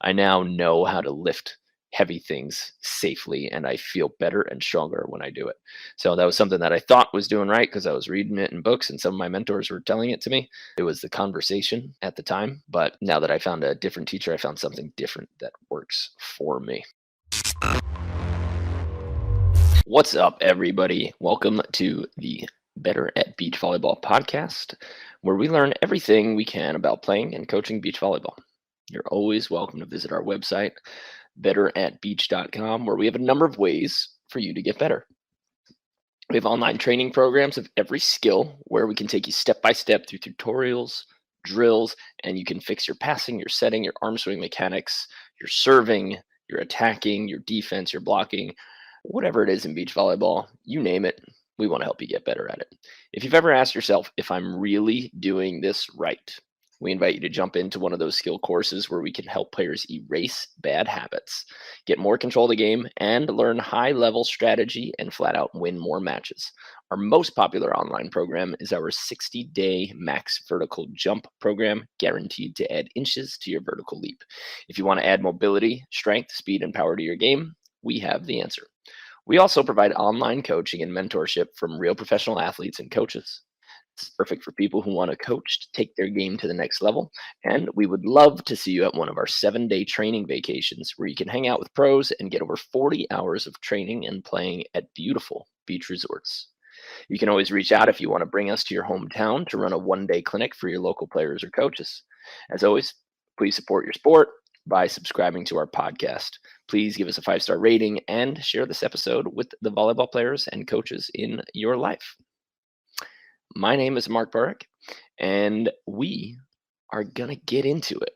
I now know how to lift heavy things safely, and I feel better and stronger when I do it. So that was something that I thought was doing right because I was reading it in books and some of my mentors were telling it to me. It was the conversation at the time, but now that I found a different teacher, I found something different that works for me. What's up, everybody? Welcome to the Better at Beach Volleyball podcast, where we learn everything we can about playing and coaching beach volleyball. You're always welcome to visit our website, betteratbeach.com, where we have a number of ways for you to get better. We have online training programs of every skill where we can take you step by step through tutorials, drills, and you can fix your passing, your setting, your arm swing mechanics, your serving, your attacking, your defense, your blocking, whatever it is in beach volleyball, you name it. We want to help you get better at it. If you've ever asked yourself if I'm really doing this right, we invite you to jump into one of those skill courses where we can help players erase bad habits, get more control of the game, and learn high-level strategy and flat out win more matches. Our most popular online program is our 60-day max vertical jump program, guaranteed to add inches to your vertical leap. If you want to add mobility, strength, speed, and power to your game, we have the answer. We also provide online coaching and mentorship from real professional athletes and coaches. It's perfect for people who want a coach to take their game to the next level. And we would love to see you at one of our 7-day training vacations where you can hang out with pros and get over 40 hours of training and playing at beautiful beach resorts. You can always reach out if you want to bring us to your hometown to run a 1-day clinic for your local players or coaches. As always, please support your sport by subscribing to our podcast. Please give us a 5-star rating and share this episode with the volleyball players and coaches in your life. My name is Mark Burik, and we are going to get into it.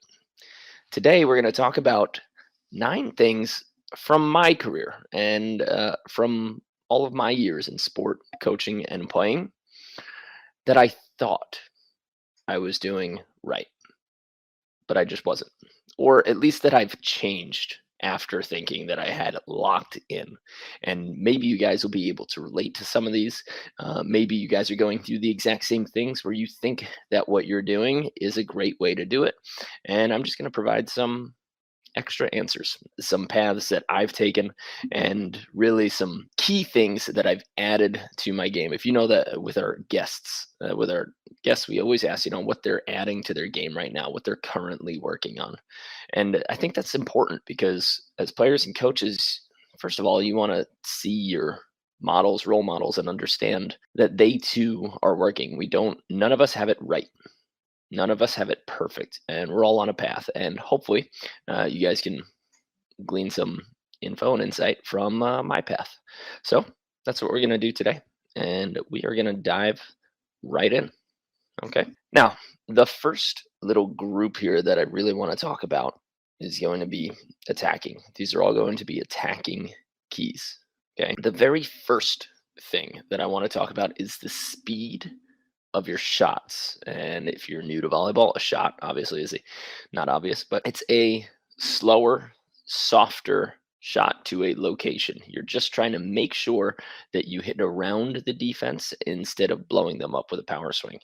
Today, we're going to talk about 9 things from my career and from all of my years in sport, coaching, and playing that I thought I was doing right, but I just wasn't. Or at least that I've changed after thinking that I had it locked in. And maybe you guys will be able to relate to some of these. Maybe you guys are going through the exact same things where you think that what you're doing is a great way to do it. And I'm just going to provide some extra answers, some paths that I've taken, and really some key things that I've added to my game. If you know that with our guests, we always ask, what they're adding to their game right now, what they're currently working on. And I think that's important because as players and coaches, first of all, you want to see your models, role models, and understand that they too are working. None of us have it right. None of us have it perfect, and we're all on a path. And hopefully, you guys can glean some info and insight from my path. So that's what we're going to do today, and we are going to dive right in. Okay. Now, the first little group here that I really want to talk about is going to be attacking. These are all going to be attacking keys. Okay. The very first thing that I want to talk about is the speed of your shots. And if you're new to volleyball, a shot obviously is not obvious, but it's a slower, softer shot to a location. You're just trying to make sure that you hit around the defense instead of blowing them up with a power swing.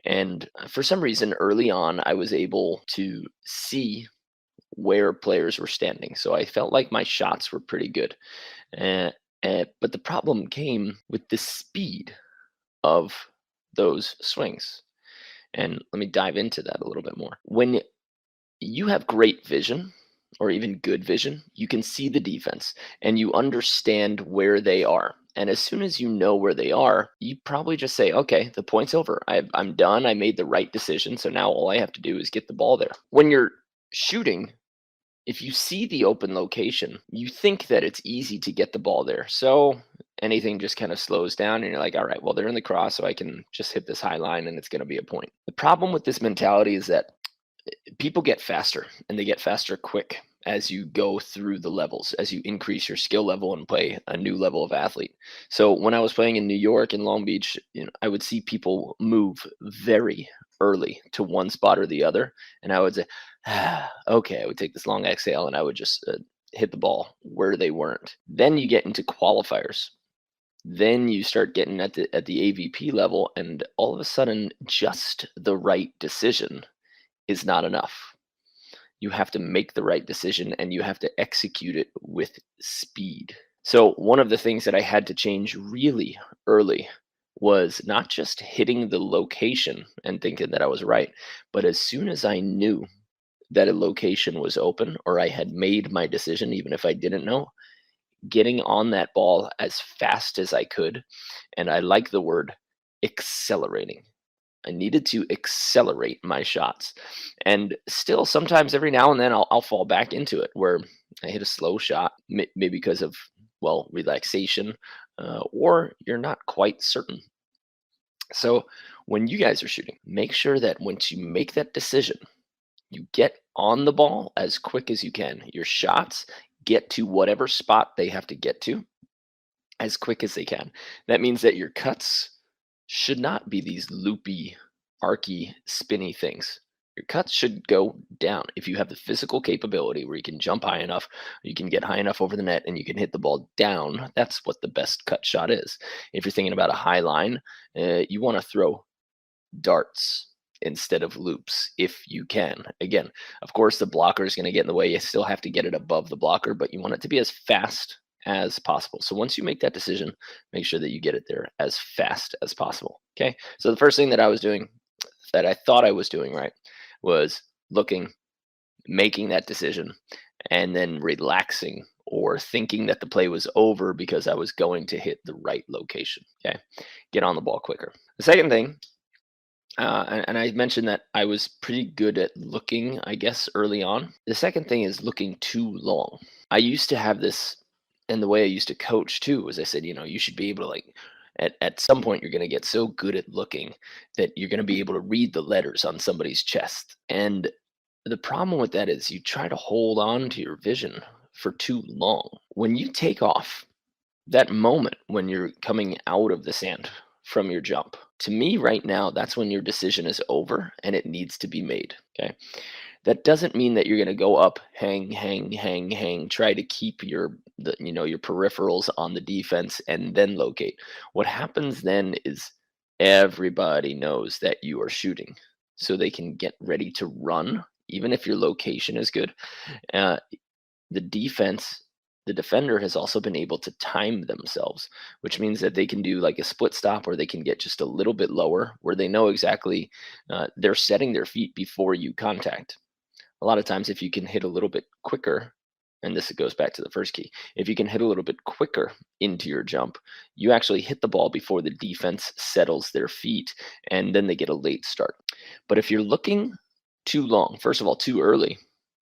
And for some reason, early on, I was able to see where players were standing. So I felt like my shots were pretty good. But the problem came with the speed of those swings. And let me dive into that a little bit more. When you have great vision or even good vision, you can see the defense and you understand where they are. And as soon as you know where they are, you probably just say, okay, the point's over. I'm done. I made the right decision. So now all I have to do is get the ball there. When you're shooting, if you see the open location, you think that it's easy to get the ball there. So anything just kind of slows down and you're like, all right, well, they're in the cross, so I can just hit this high line and it's going to be a point. The problem with this mentality is that people get faster and they get faster quick as you go through the levels, as you increase your skill level and play a new level of athlete. So when I was playing in New York and Long Beach, I would see people move very early to one spot or the other. And I would say, okay, I would take this long exhale and I would just hit the ball where they weren't. Then you get into qualifiers. Then you start getting at the AVP level, and all of a sudden, just the right decision is not enough. You have to make the right decision and you have to execute it with speed. So, one of the things that I had to change really early was not just hitting the location and thinking that I was right, but as soon as I knew that a location was open or I had made my decision, even if I didn't know, getting on that ball as fast as I could. And I like the word accelerating. I needed to accelerate my shots. And still, sometimes every now and then, I'll fall back into it where I hit a slow shot, maybe because of, well, relaxation, or you're not quite certain. So when you guys are shooting, make sure that once you make that decision, you get on the ball as quick as you can. Your shots get to whatever spot they have to get to as quick as they can. That means that your cuts should not be these loopy, arky, spinny things. Your cuts should go down. If you have the physical capability where you can jump high enough, you can get high enough over the net, and you can hit the ball down, that's what the best cut shot is. If you're thinking about a high line, you want to throw darts instead of loops if you can. Again, of course, the blocker is going to get in the way. You still have to get it above the blocker, but you want it to be as fast as possible. So once you make that decision, make sure that you get it there as fast as possible. Okay. So the first thing that I was doing, that I thought I was doing right, was looking, making that decision, and then relaxing or thinking that the play was over because I was going to hit the right location. Okay. Get on the ball quicker. The second thing, and I mentioned that I was pretty good at looking, I guess, early on. The second thing is looking too long. I used to have this, and the way I used to coach too, was I said, you should be able to, like, at some point, you're going to get so good at looking that you're going to be able to read the letters on somebody's chest. And the problem with that is you try to hold on to your vision for too long. When you take off, that moment when you're coming out of the sand from your jump, to me right now, that's when your decision is over and it needs to be made. Okay. That doesn't mean that you're going to go up, hang, try to keep your peripherals on the defense and then locate. What happens then is everybody knows that you are shooting, so they can get ready to run, even if your location is good. Uh, the defense, the defender has also been able to time themselves, which means that they can do like a split stop, or they can get just a little bit lower where they know exactly they're setting their feet before you contact. A lot of times, if you can hit a little bit quicker, and this goes back to the first key, if you can hit a little bit quicker into your jump, you actually hit the ball before the defense settles their feet, and then they get a late start. But if you're looking too long, first of all, too early,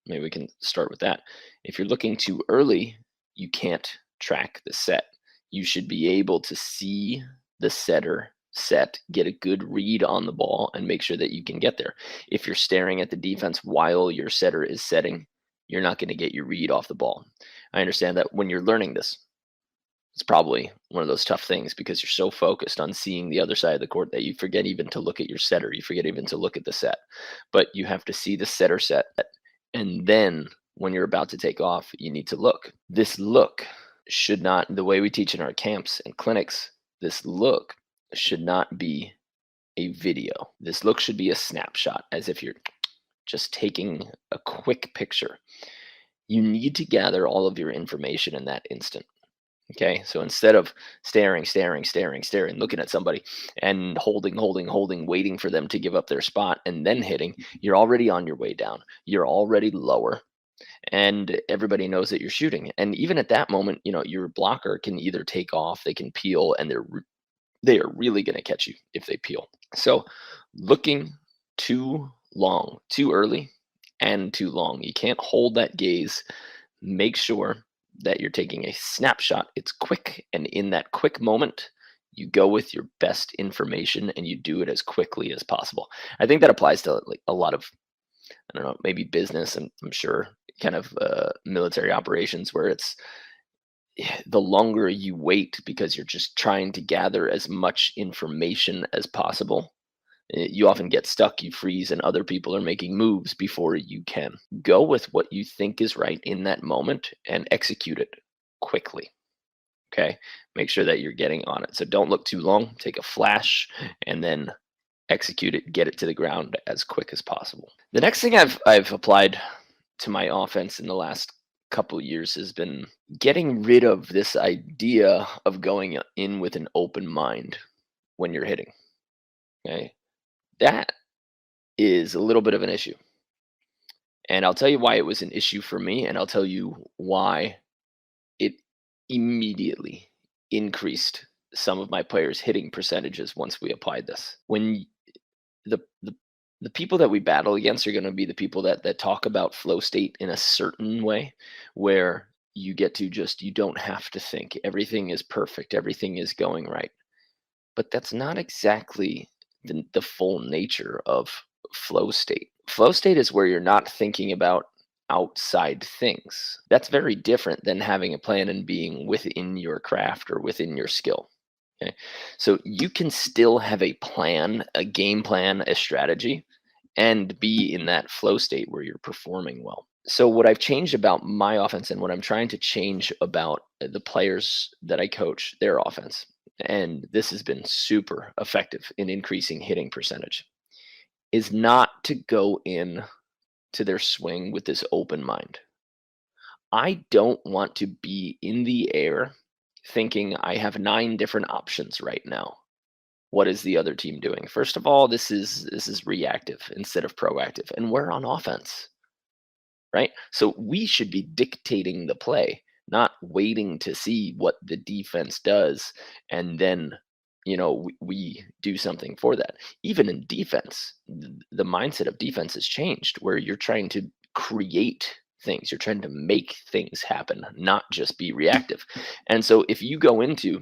maybe we can start with that. If you're looking too early, you can't track the set. You should be able to see the setter set, get a good read on the ball, and make sure that you can get there. If you're staring at the defense while your setter is setting, you're not going to get your read off the ball. I understand that when you're learning this, it's probably one of those tough things because you're so focused on seeing the other side of the court that you forget even to look at your setter. You forget even to look at the set. But you have to see the setter set, and then when you're about to take off, you need to look. This look should not, the way we teach in our camps and clinics, this look should not be a video. This look should be a snapshot, as if you're just taking a quick picture. You need to gather all of your information in that instant. Okay, so instead of staring, looking at somebody and holding, waiting for them to give up their spot and then hitting, you're already on your way down. You're already lower, and everybody knows that you're shooting. And even at that moment, your blocker can either take off, they can peel, and they are really going to catch you if they peel. So looking too long, too early, and too long. You can't hold that gaze. Make sure that you're taking a snapshot. It's quick, and in that quick moment, you go with your best information and you do it as quickly as possible. I think that applies to like a lot of, I don't know, maybe business, and I'm sure kind of military operations, where it's the longer you wait because you're just trying to gather as much information as possible, you often get stuck, you freeze, and other people are making moves before you can. Go with what you think is right in that moment and execute it quickly. Okay? Make sure that you're getting on it. So don't look too long. Take a flash and then execute it, get it to the ground as quick as possible. The next thing I've applied to my offense in the last couple years has been getting rid of this idea of going in with an open mind when you're hitting. Okay. That is a little bit of an issue. And I'll tell you why it was an issue for me, and I'll tell you why it immediately increased some of my players' hitting percentages once we applied this. When the the, the people that we battle against are going to be the people that talk about flow state in a certain way, where you get to just, you don't have to think. Everything is perfect. Everything is going right. But that's not exactly the full nature of flow state. Flow state is where you're not thinking about outside things. That's very different than having a plan and being within your craft or within your skill. Okay. So you can still have a plan, a game plan, a strategy, and be in that flow state where you're performing well. So what I've changed about my offense and what I'm trying to change about the players that I coach, their offense, and this has been super effective in increasing hitting percentage, is not to go in to their swing with this open mind. I don't want to be in the air thinking I have 9 different options right now. What is the other team doing? First of all, this is reactive instead of proactive, and we're on offense, right? So we should be dictating the play, not waiting to see what the defense does and then we do something for that. Even in defense, the mindset of defense has changed, where you're trying to create things, you're trying to make things happen, not just be reactive. And so if you go into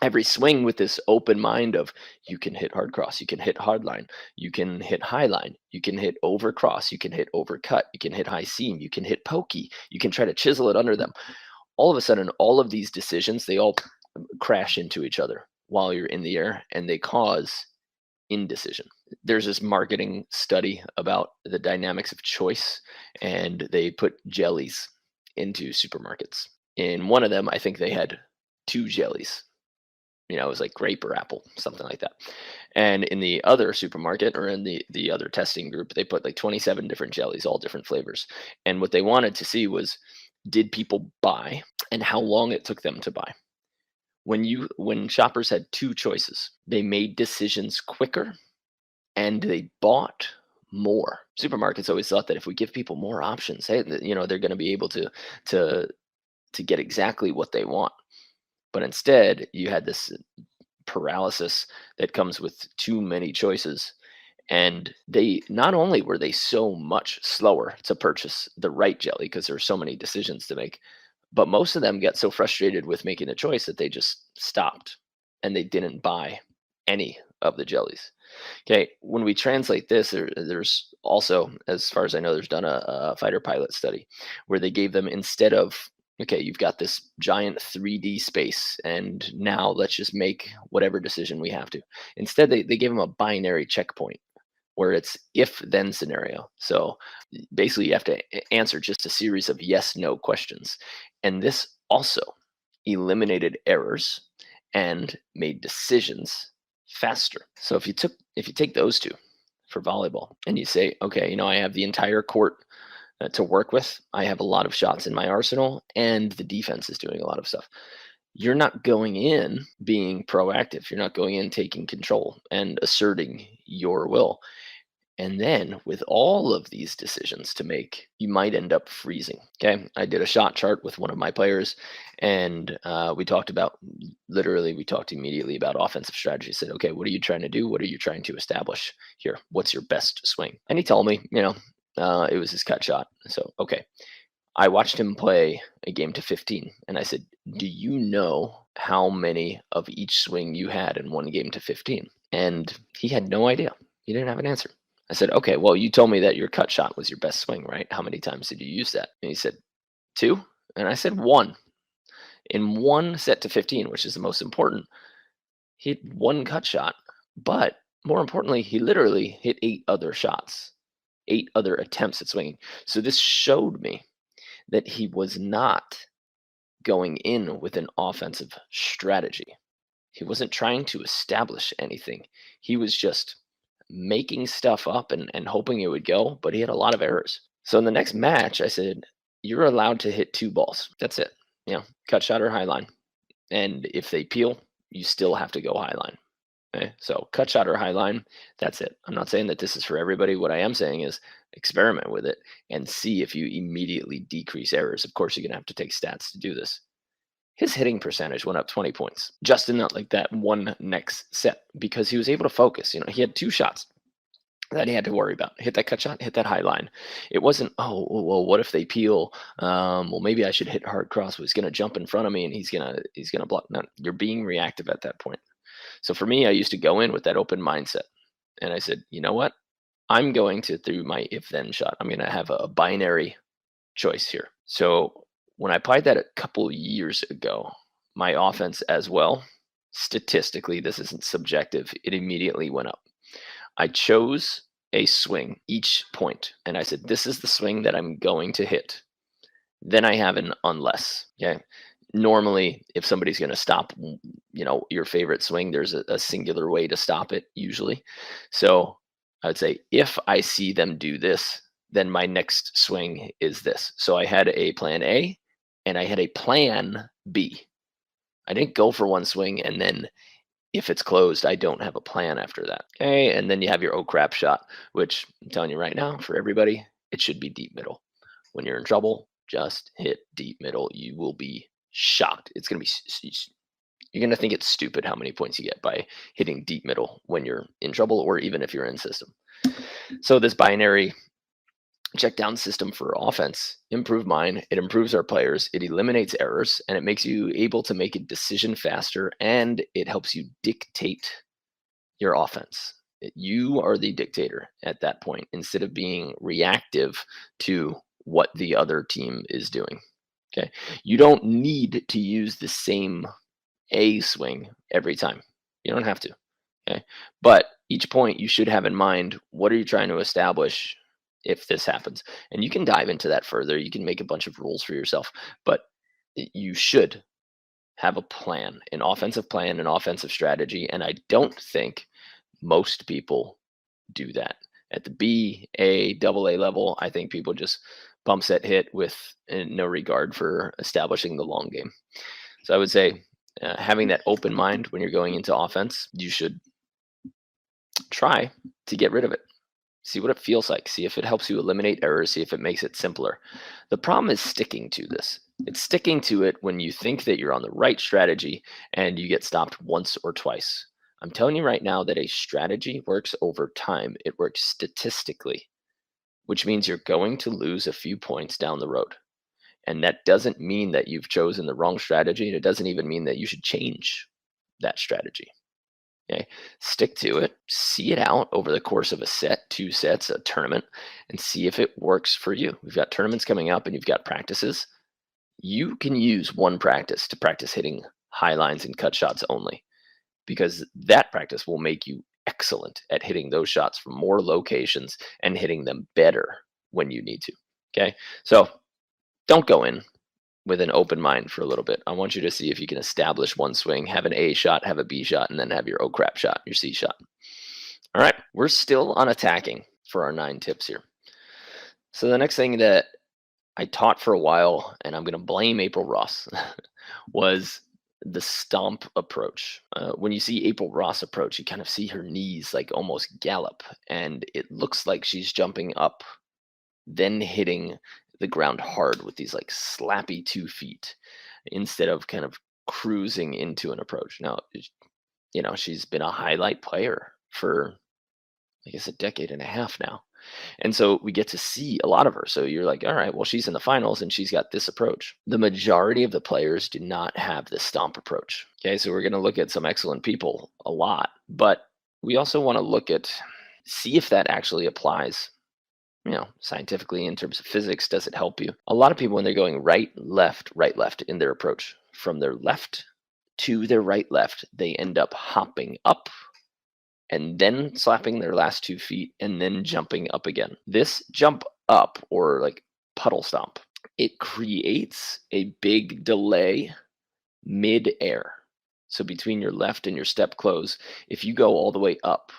every swing with this open mind of, you can hit hard cross, you can hit hard line, you can hit high line, you can hit over cross, you can hit over cut, you can hit high seam, you can hit pokey, you can try to chisel it under them. All of a sudden, all of these decisions, they all crash into each other while you're in the air, and they cause indecision. There's this marketing study about the dynamics of choice, and they put jellies into supermarkets. In one of them, I think they had 2 jellies. It was like grape or apple, something like that. And in the other supermarket, or in the other testing group, they put like 27 different jellies, all different flavors. And what they wanted to see was, did people buy and how long it took them to buy. When shoppers had 2 choices, they made decisions quicker and they bought more. Supermarkets always thought that if we give people more options, hey, they're going to be able to get exactly what they want. But instead, you had this paralysis that comes with too many choices. And they, not only were they so much slower to purchase the right jelly because there are so many decisions to make, but most of them get so frustrated with making the choice that they just stopped and they didn't buy any of the jellies. Okay, when we translate this, there's also, as far as I know, there's done a fighter pilot study where they gave them, instead of, okay, you've got this giant 3D space, and now let's just make whatever decision we have to. Instead, they gave them a binary checkpoint where it's if-then scenario. So basically, you have to answer just a series of yes/no questions. And this also eliminated errors and made decisions faster. So if you take those 2 for volleyball, and you say, okay, I have the entire court to work with. I have a lot of shots in my arsenal, and the defense is doing a lot of stuff. You're not going in being proactive. You're not going in taking control and asserting your will. And then with all of these decisions to make, you might end up freezing. Okay. I did a shot chart with one of my players, and we talked immediately about offensive strategy. I said, okay, what are you trying to do? What are you trying to establish here? What's your best swing? And he told me, it was his cut shot. So, okay. I watched him play a game to 15, and I said, do you know how many of each swing you had in one game to 15? And he had no idea. He didn't have an answer. I said, okay, well, you told me that your cut shot was your best swing, right? How many times did you use that? And he said, 2. And I said, 1. In one set to 15, which is the most important, he hit 1 cut shot. But more importantly, he literally hit 8 other shots, 8 other attempts at swinging. So this showed me that he was not going in with an offensive strategy. He wasn't trying to establish anything. He was just making stuff up and hoping it would go, but he had a lot of errors. So in the next match, I said, you're allowed to hit 2 balls. That's it. Cut shot or high line. And if they peel, you still have to go high line. Okay? So cut shot or high line, that's it. I'm not saying that this is for everybody. What I am saying is experiment with it and see if you immediately decrease errors. Of course, you're going to have to take stats to do this. His hitting percentage went up 20 points just in that one next set because he was able to focus. He had 2 shots that he had to worry about. Hit that cut shot, hit that high line. It wasn't, oh, well, what if they peel? Well, maybe I should hit hard cross. He's going to jump in front of me and he's going to block. No, you're being reactive at that point. So for me, I used to go in with that open mindset. And I said, you know what? I'm going to, through my if-then shot, I'm going to have a binary choice here. So when I applied that a couple years ago, my offense as well, statistically, this isn't subjective, it immediately went up. I chose a swing each point, and I said, this is the swing that I'm going to hit. Then I have an unless. Okay. Normally, if somebody's going to stop, your favorite swing, there's a singular way to stop it usually. So I would say, if I see them do this, then my next swing is this. So I had a plan A and I had a plan B. I didn't go for one swing and then if it's closed, I don't have a plan after that. Okay. And then you have your oh crap shot, which I'm telling you right now, for everybody, it should be deep middle. When you're in trouble, just hit deep middle. You will be shocked. It's going to be, you're going to think it's stupid how many points you get by hitting deep middle when you're in trouble or even if you're in system. So this binary check down system for offense improved mine. It improves our players. It eliminates errors and it makes you able to make a decision faster and it helps you dictate your offense. You are the dictator at that point instead of being reactive to what the other team is doing. Okay. You don't need to use the same A swing every time. You don't have to. Okay. But each point you should have in mind, what are you trying to establish if this happens? And you can dive into that further. You can make a bunch of rules for yourself, but you should have a plan, an offensive plan, an offensive strategy. And I don't think most people do that. At the B, A, double A level, I think people just bump set hit with no regard for establishing the long game. So I would say having that open mind when you're going into offense, you should try to get rid of it. See what it feels like. See if it helps you eliminate errors. See if it makes it simpler. The problem is sticking to this. It's sticking to it when you think that you're on the right strategy and you get stopped once or twice. I'm telling you right now that a strategy works over time. It works statistically, which means you're going to lose a few points down the road. And that doesn't mean that you've chosen the wrong strategy. And it doesn't even mean that you should change that strategy. Okay, stick to it, see it out over the course of a set, 2 sets, a tournament, and see if it works for you. We've got tournaments coming up and you've got practices. You can use one practice to practice hitting high lines and cut shots only, because that practice will make you excellent at hitting those shots from more locations and hitting them better when you need to. Okay, so don't go in with an open mind for a little bit. I want you to see if you can establish one swing, have an A shot, have a B shot, and then have your oh crap shot, your C shot. All right, we're still on attacking for our 9 tips here. So the next thing that I taught for a while, and I'm going to blame April Ross, was the stomp approach. When you see April Ross approach, you kind of see her knees like almost gallop, and it looks like she's jumping up, then hitting the ground hard with these like slappy 2 feet instead of kind of cruising into an approach. Now, she's been a highlight player for, I guess, a decade and a half now. And so we get to see a lot of her. So you're like, all right, well, she's in the finals and she's got this approach. The majority of the players do not have this stomp approach. Okay, so we're going to look at some excellent people a lot, but we also want to see if that actually applies. Scientifically, in terms of physics, does it help you? A lot of people, when they're going right, left in their approach, from their left to their right, left, they end up hopping up and then slapping their last 2 feet and then jumping up again. This jump up, or like puddle stomp, it creates a big delay mid-air. So between your left and your step close, if you go all the way up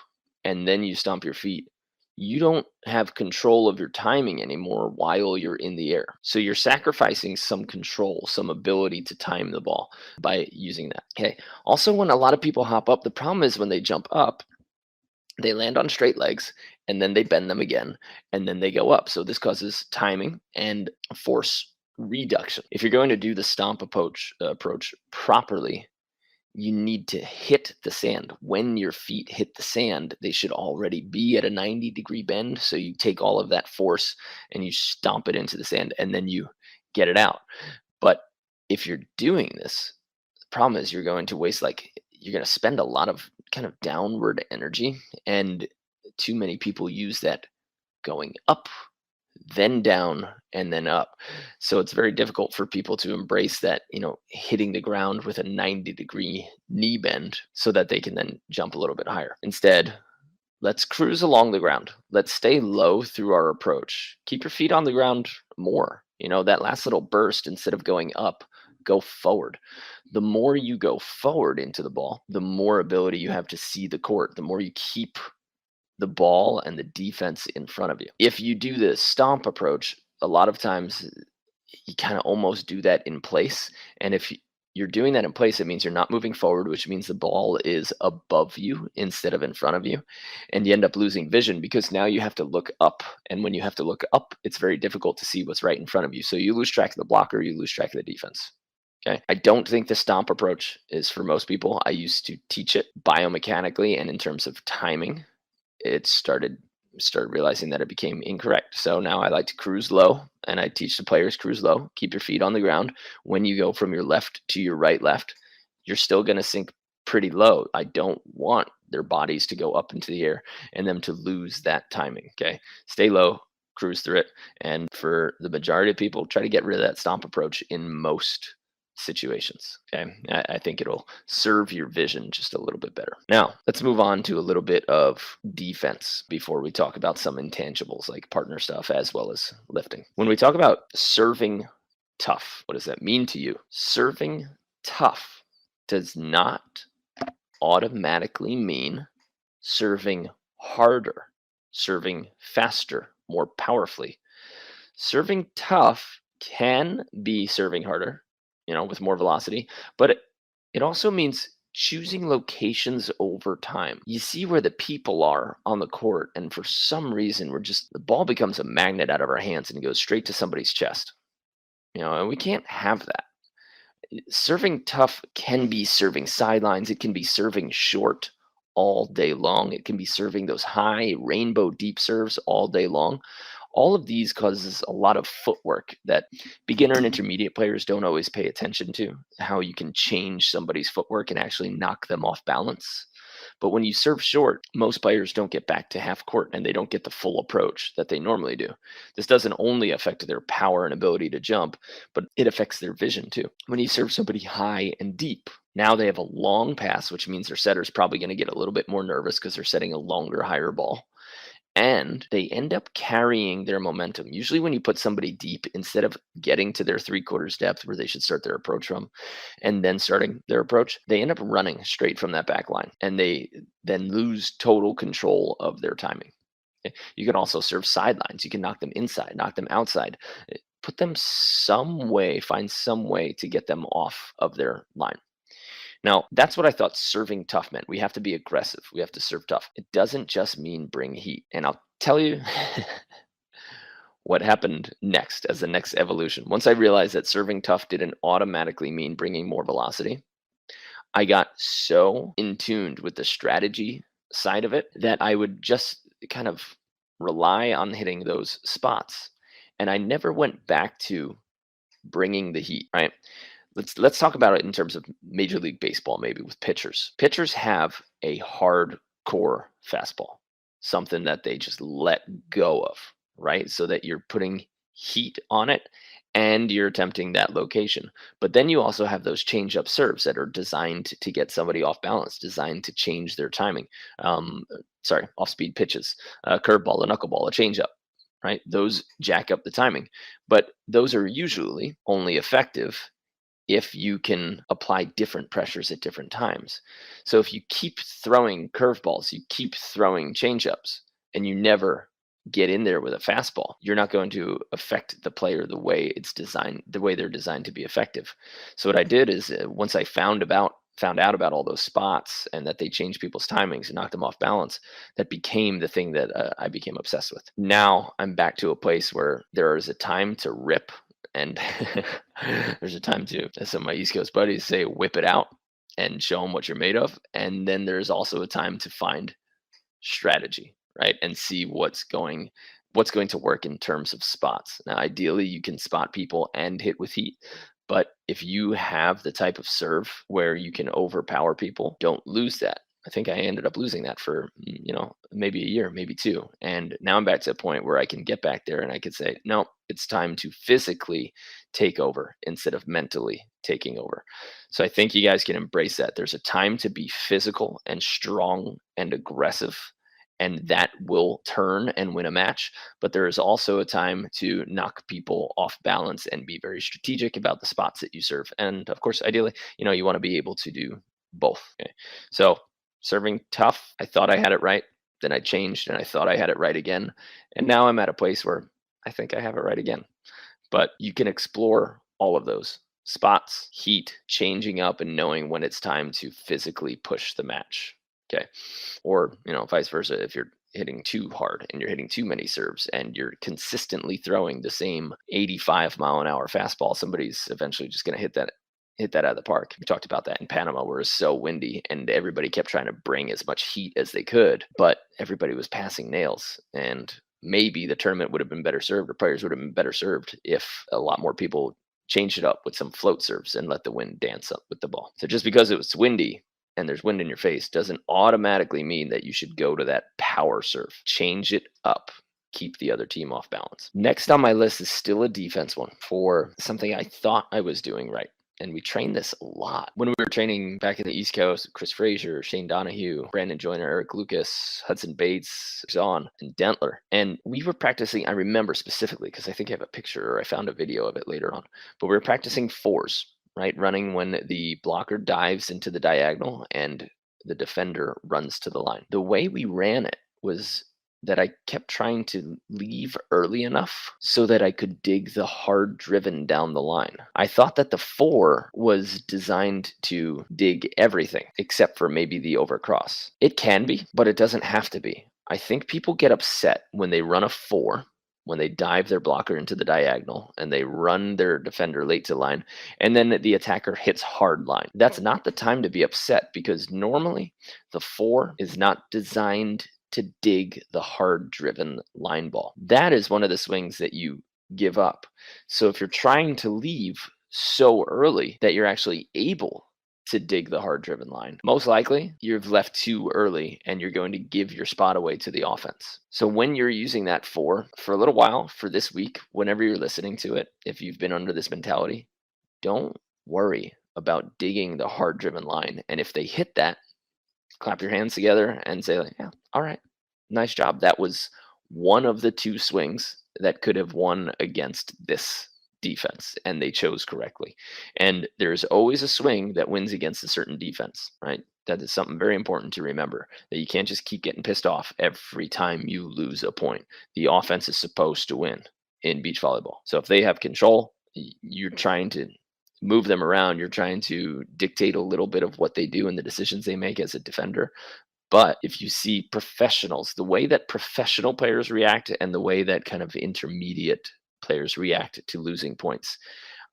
and then you stomp your feet, you don't have control of your timing anymore while you're in the air. So you're sacrificing some control, some ability to time the ball by using that. Okay. Also, when a lot of people hop up, the problem is when they jump up, they land on straight legs and then they bend them again and then they go up. So this causes timing and force reduction. If you're going to do the stomp approach properly, you need to hit the sand. When your feet hit the sand, they should already be at a 90-degree bend. So you take all of that force and you stomp it into the sand and then you get it out. But if you're doing this, the problem is you're going to waste, you're going to spend a lot of kind of downward energy. And too many people use that going up, then down, and then up. So it's very difficult for people to embrace that, hitting the ground with a 90-degree knee bend so that they can then jump a little bit higher. Instead, let's cruise along the ground. Let's stay low through our approach. Keep your feet on the ground more. That last little burst, instead of going up, go forward. The more you go forward into the ball, the more ability you have to see the court, the more you keep the ball and the defense in front of you. If you do the stomp approach, a lot of times you kind of almost do that in place. And if you're doing that in place, it means you're not moving forward, which means the ball is above you instead of in front of you. And you end up losing vision because now you have to look up. And when you have to look up, it's very difficult to see what's right in front of you. So you lose track of the blocker, you lose track of the defense. Okay. I don't think the stomp approach is for most people. I used to teach it biomechanically, and in terms of timing, it started realizing that it became incorrect. So now I like to cruise low, and I teach the players cruise low, keep your feet on the ground. When you go from your left to your right left, you're still going to sink pretty low. I don't want their bodies to go up into the air and them to lose that timing. Okay. Stay low, cruise through it. And for the majority of people, try to get rid of that stomp approach in most situations. Okay. I think it'll serve your vision just a little bit better. Now, let's move on to a little bit of defense before we talk about some intangibles like partner stuff as well as lifting. When we talk about serving tough, what does that mean to you? Serving tough does not automatically mean serving harder, serving faster, more powerfully. Serving tough can be serving harder, with more velocity, but it also means choosing locations over time. You see where the people are on the court, and for some reason, the ball becomes a magnet out of our hands and it goes straight to somebody's chest. And we can't have that. Serving tough can be serving sidelines. It can be serving short all day long. It can be serving those high rainbow deep serves all day long. All of these causes a lot of footwork that beginner and intermediate players don't always pay attention to, how you can change somebody's footwork and actually knock them off balance. But when you serve short, most players don't get back to half court and they don't get the full approach that they normally do. This doesn't only affect their power and ability to jump, but it affects their vision too. When you serve somebody high and deep, now they have a long pass, which means their setter's probably going to get a little bit more nervous because they're setting a longer, higher ball. And they end up carrying their momentum. Usually when you put somebody deep, instead of getting to their 3/4 depth where they should start their approach from and then starting their approach, they end up running straight from that back line. And they then lose total control of their timing. You can also serve sidelines. You can knock them inside, knock them outside. Put them find some way to get them off of their line. Now, that's what I thought serving tough meant. We have to be aggressive. We have to serve tough. It doesn't just mean bring heat. And I'll tell you what happened next as the next evolution. Once I realized that serving tough didn't automatically mean bringing more velocity, I got so in tuned with the strategy side of it that I would just kind of rely on hitting those spots. And I never went back to bringing the heat, right? Let's talk about it in terms of Major League Baseball, maybe with pitchers. Pitchers have a hardcore fastball, something that they just let go of, right? So that you're putting heat on it and you're attempting that location. But then you also have those change-up serves that are designed to get somebody off balance, designed to change their timing. Off-speed pitches, a curveball, a knuckleball, a change-up, right? Those jack up the timing. But those are usually only effective if you can apply different pressures at different times. So if you keep throwing curveballs, you keep throwing changeups, and you never get in there with a fastball, you're not going to affect the player the way it's designed, the way they're designed to be effective. So what I did is once I found out about all those spots and that they changed people's timings and knocked them off balance, that became the thing that I became obsessed with. Now I'm back to a place where there is a time to rip, and there's a time to, as some of my East Coast buddies say, whip it out and show them what you're made of. And then there's also a time to find strategy, right? And see what's going to work in terms of spots. Now, ideally, you can spot people and hit with heat. But if you have the type of serve where you can overpower people, don't lose that. I think I ended up losing that for, maybe a year, maybe two. And now I'm back to a point where I can get back there and I could say, no, it's time to physically take over instead of mentally taking over. So I think you guys can embrace that. There's a time to be physical and strong and aggressive, and that will turn and win a match. But there is also a time to knock people off balance and be very strategic about the spots that you serve. And of course, ideally, you want to be able to do both. Okay. So serving tough, I thought I had it right. Then I changed and I thought I had it right again. And now I'm at a place where I think I have it right again. But you can explore all of those spots, heat, changing up, and knowing when it's time to physically push the match. Okay. Or, vice versa. If you're hitting too hard and you're hitting too many serves and you're consistently throwing the same 85-mile-an-hour fastball, somebody's eventually just going to hit that out of the park. We talked about that in Panama, where it's so windy and everybody kept trying to bring as much heat as they could, but everybody was passing nails. And maybe the tournament would have been better served, or players would have been better served, if a lot more people changed it up with some float serves and let the wind dance up with the ball. So just because it was windy and there's wind in your face doesn't automatically mean that you should go to that power serve. Change it up. Keep the other team off balance. Next on my list is still a defense one for something I thought I was doing right. And we trained this a lot when we were training back in the East Coast. Chris Frazier, Shane Donahue, Brandon Joyner, Eric Lucas, Hudson Bates, Zahn, and Dentler. And we were practicing, I remember specifically, because I think I have a picture or I found a video of it later on, but we were practicing fours, right? Running when the blocker dives into the diagonal and the defender runs to the line. The way we ran it was that I kept trying to leave early enough so that I could dig the hard driven down the line. I thought that the 4 was designed to dig everything except for maybe the overcross. It can be, but it doesn't have to be. I think people get upset when they run a 4, when they dive their blocker into the diagonal and they run their defender late to line, and then the attacker hits hard line. That's not the time to be upset, because normally the 4 is not designed to dig the hard driven line ball. That is one of the swings that you give up. So if you're trying to leave so early that you're actually able to dig the hard driven line, most likely you've left too early and you're going to give your spot away to the offense. So when you're using that 4 for a little while, for this week, whenever you're listening to it, if you've been under this mentality, don't worry about digging the hard driven line. And if they hit that, clap your hands together and say, like, yeah, all right, nice job. That was one of the 2 swings that could have won against this defense, and they chose correctly. And there's always a swing that wins against a certain defense, right? That is something very important to remember, that you can't just keep getting pissed off every time you lose a point. The offense is supposed to win in beach volleyball. So if they have control, you're trying to move them around. You're trying to dictate a little bit of what they do and the decisions they make as a defender. But if you see professionals, the way that professional players react and the way that kind of intermediate players react to losing points,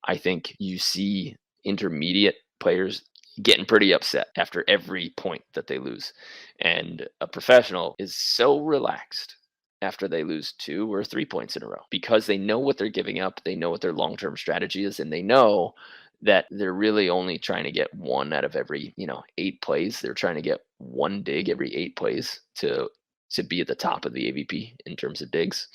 I think you see intermediate players getting pretty upset after every point that they lose. And a professional is so relaxed after they lose 2 or 3 points in a row, because they know what they're giving up. They know what their long-term strategy is, and they know that they're really only trying to get 1 out of every, 8 plays. They're trying to get 1 dig every 8 plays to be at the top of the AVP in terms of digs.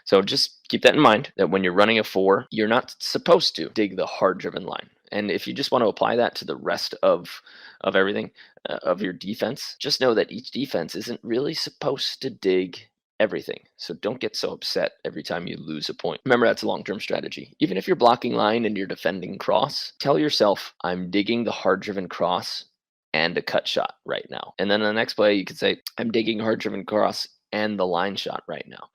So just keep that in mind, that when you're running a 4, you're not supposed to dig the hard driven line. And if you just want to apply that to the rest of everything, of your defense, just know that each defense isn't really supposed to dig everything. So don't get so upset every time you lose a point. Remember, that's a long-term strategy. Even if you're blocking line and you're defending cross, tell yourself, I'm digging the hard-driven cross and a cut shot right now. And then the next play, you could say, I'm digging hard-driven cross and the line shot right now.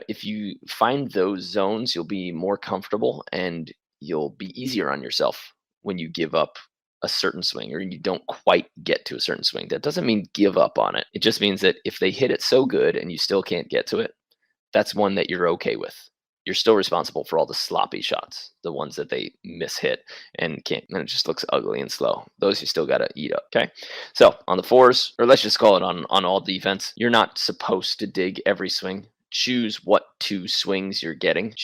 If you find those zones, you'll be more comfortable and you'll be easier on yourself when you give up a certain swing or you don't quite get to a certain swing. That doesn't mean give up on it. It just means that if they hit it so good and you still can't get to it, that's one that you're okay with. You're still responsible for all the sloppy shots, the ones that they mishit and can't, and it just looks ugly and slow. Those you still got to eat up. Okay. So on the fours, or let's just call it on all defense, you're not supposed to dig every swing. Choose what 2 swings you're getting.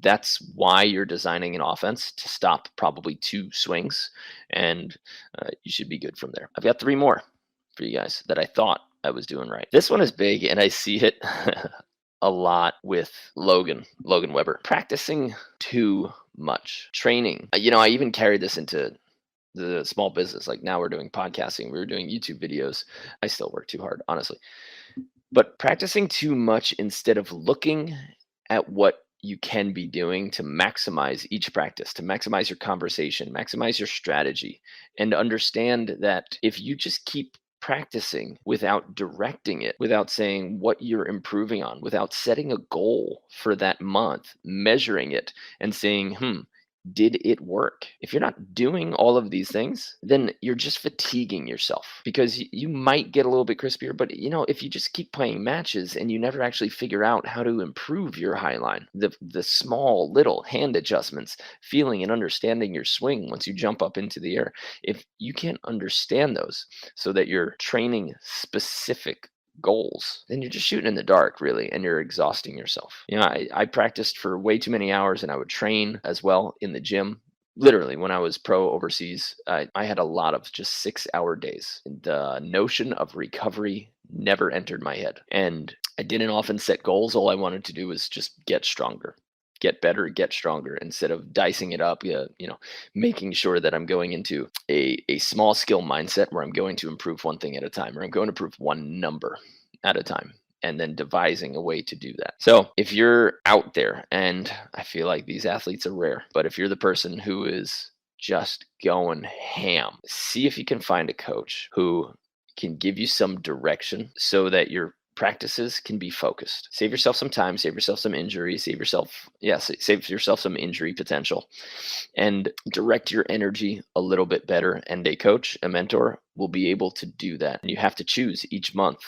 That's why you're designing an offense, to stop probably 2 swings, and you should be good from there. I've got 3 more for you guys that I thought I was doing right. This one is big, and I see it a lot with Logan Weber. Practicing too much. Training. I even carried this into the small business. Like now we're doing podcasting, we were doing YouTube videos. I still work too hard, honestly. But practicing too much instead of looking at what you can be doing to maximize each practice, to maximize your conversation, maximize your strategy, and understand that if you just keep practicing without directing it, without saying what you're improving on, without setting a goal for that month, measuring it and saying, did it work? If you're not doing all of these things, then you're just fatiguing yourself, because you might get a little bit crispier, but if you just keep playing matches and you never actually figure out how to improve your high line, the small little hand adjustments, feeling and understanding your swing once you jump up into the air, if you can't understand those so that you're training specific goals, then you're just shooting in the dark, really, and you're exhausting yourself. I practiced for way too many hours, and I would train as well in the gym. Literally, when I was pro overseas, I had a lot of just 6-hour days. The notion of recovery never entered my head, and I didn't often set goals. All I wanted to do was just get stronger, get better, get stronger, instead of dicing it up, making sure that I'm going into a small skill mindset where I'm going to improve one thing at a time, or I'm going to improve one number at a time, and then devising a way to do that. So if you're out there, and I feel like these athletes are rare, but if you're the person who is just going ham, see if you can find a coach who can give you some direction so that your practices can be focused. Save yourself some time, save yourself some injury, save yourself some injury potential, and direct your energy a little bit better. And a coach, a mentor, will be able to do that. And you have to choose each month,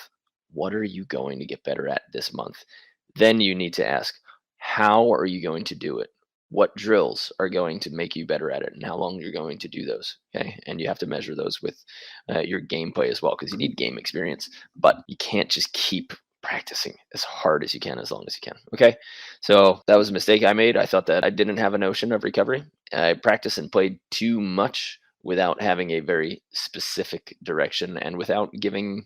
what are you going to get better at this month? Then you need to ask, how are you going to do it? What drills are going to make you better at it, and how long you're going to do those. Okay. And you have to measure those with your gameplay as well, because you need game experience, but you can't just keep practicing as hard as you can, as long as you can. Okay. So that was a mistake I made. I thought that I didn't have a notion of recovery. I practiced and played too much without having a very specific direction and without giving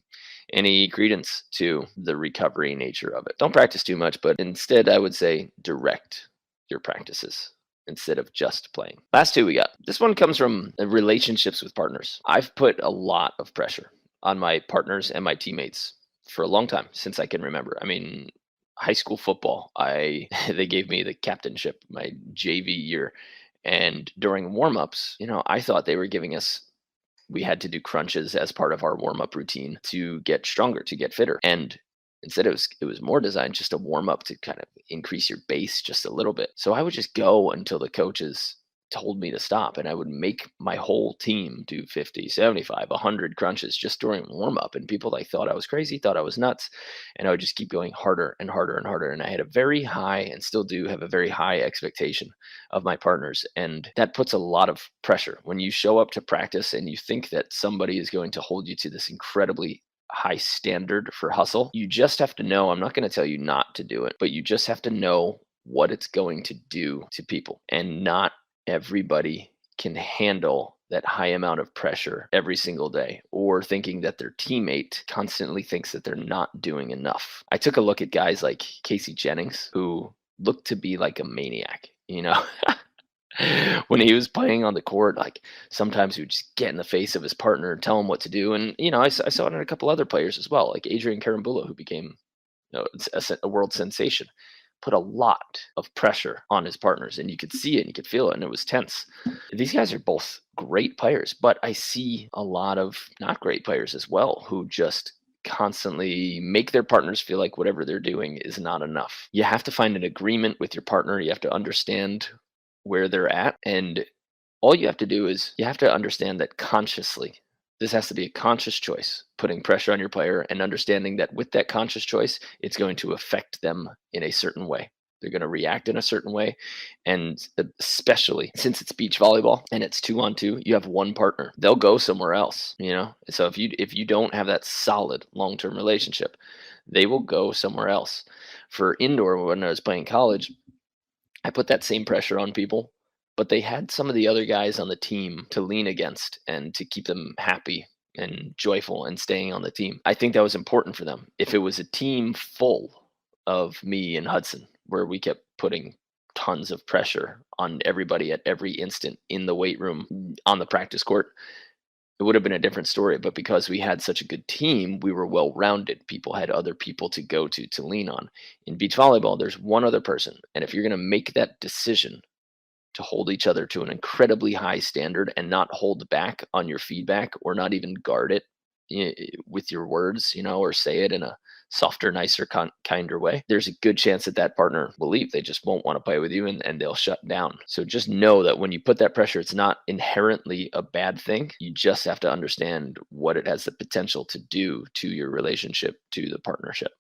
any credence to the recovery nature of it. Don't practice too much, but instead I would say direct your practices instead of just playing. Last 2 we got. This one comes from relationships with partners. I've put a lot of pressure on my partners and my teammates for a long time, since I can remember. I mean, high school football, they gave me the captainship my JV year, and during warm-ups, I thought they were giving us, we had to do crunches as part of our warm-up routine to get stronger, to get fitter. And instead, it was more designed just to warm up, to kind of increase your base just a little bit. So I would just go until the coaches told me to stop, and I would make my whole team do 50, 75, 100 crunches just during warm up. And people thought I was crazy, thought I was nuts. And I would just keep going harder and harder and harder. And I had a very high, and still do have a very high expectation of my partners. And that puts a lot of pressure when you show up to practice and you think that somebody is going to hold you to this incredibly high standard for hustle. You just have to know, I'm not going to tell you not to do it, but you just have to know what it's going to do to people. And not everybody can handle that high amount of pressure every single day, or thinking that their teammate constantly thinks that they're not doing enough. I took a look at guys like Casey Jennings, who looked to be like a maniac, when he was playing on the court. Like, sometimes he would just get in the face of his partner and tell him what to do. And I saw it in a couple other players as well, like Adrian Karambula, who became a world sensation. Put a lot of pressure on his partners, and you could see it and you could feel it, and it was tense. These guys are both great players, but I see a lot of not great players as well, who just constantly make their partners feel like whatever they're doing is not enough. You have to find an agreement with your partner. You have to understand where they're at. And all you have to do is you have to understand that consciously, this has to be a conscious choice, putting pressure on your player and understanding that with that conscious choice, it's going to affect them in a certain way. They're going to react in a certain way. And especially since it's beach volleyball and it's 2-on-2, you have one partner. They'll go somewhere else, you know? So if you don't have that solid long-term relationship, they will go somewhere else. For indoor, when I was playing college, I put that same pressure on people, but they had some of the other guys on the team to lean against and to keep them happy and joyful and staying on the team. I think that was important for them. If it was a team full of me and Hudson, where we kept putting tons of pressure on everybody at every instant in the weight room, on the practice court, it would have been a different story. But because we had such a good team, we were well rounded. People had other people to go to lean on. In beach volleyball, there's one other person. And if you're going to make that decision to hold each other to an incredibly high standard and not hold back on your feedback or not even guard it with your words, you know, or say it in a softer, nicer, kinder way, there's a good chance that that partner will leave. They just won't want to play with you, and they'll shut down. So just know that when you put that pressure, it's not inherently a bad thing. You just have to understand what it has the potential to do to your relationship, to the partnership.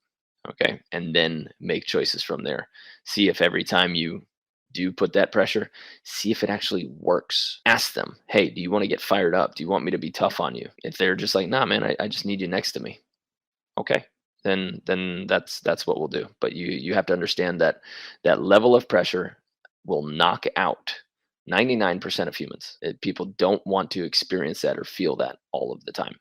Okay. And then make choices from there. See if every time you do put that pressure, see if it actually works. Ask them, hey, do you want to get fired up? Do you want me to be tough on you? If they're just like, nah, man, I just need you next to me. Okay. Then that's what we'll do. But you have to understand that that level of pressure will knock out 99% of humans. People don't want to experience that or feel that all of the time.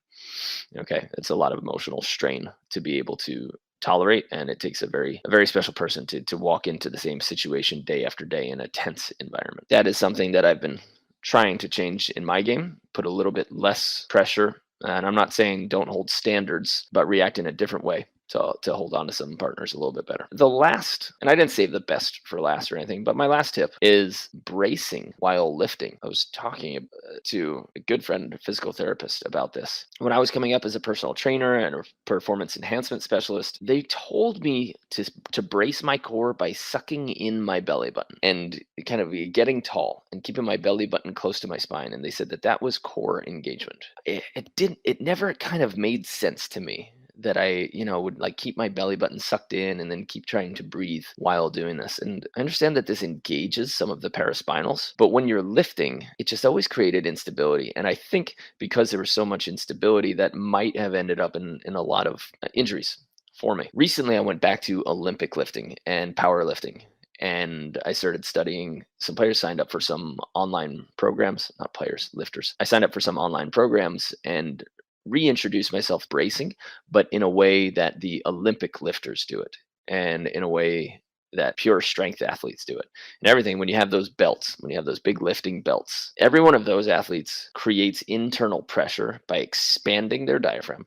Okay. It's a lot of emotional strain to be able to tolerate, and it takes a very special person to walk into the same situation day after day in a tense environment. That is something that I've been trying to change in my game, put a little bit less pressure. And I'm not saying don't hold standards, but react in a different way to hold on to some partners a little bit better. The last, and I didn't save the best for last or anything, but my last tip is bracing while lifting. I was talking to a good friend, a physical therapist, about this. When I was coming up as a personal trainer and a performance enhancement specialist, they told me to brace my core by sucking in my belly button and kind of getting tall and keeping my belly button close to my spine. And they said that was core engagement. It never kind of made sense to me that I, would like keep my belly button sucked in and then keep trying to breathe while doing this. And I understand that this engages some of the paraspinals, but when you're lifting, it just always created instability. And I think because there was so much instability, that might have ended up in a lot of injuries for me. Recently, I went back to Olympic lifting and powerlifting. And I started studying. Some players signed up for some online programs, not players, lifters. I signed up for some online programs and reintroduce myself bracing, but in a way that the Olympic lifters do it, and in a way that pure strength athletes do it. And everything, when you have those belts, when you have those big lifting belts, every one of those athletes creates internal pressure by expanding their diaphragm,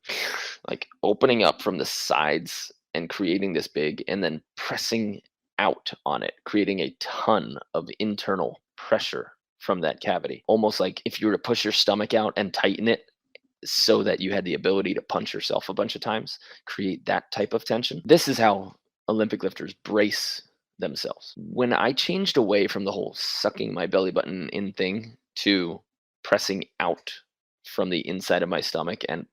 like opening up from the sides and creating this big, and then pressing out on it, creating a ton of internal pressure from that cavity. Almost like if you were to push your stomach out and tighten it so that you had the ability to punch yourself a bunch of times, create that type of tension. This is how Olympic lifters brace themselves. When I changed away from the whole sucking my belly button in thing to pressing out from the inside of my stomach and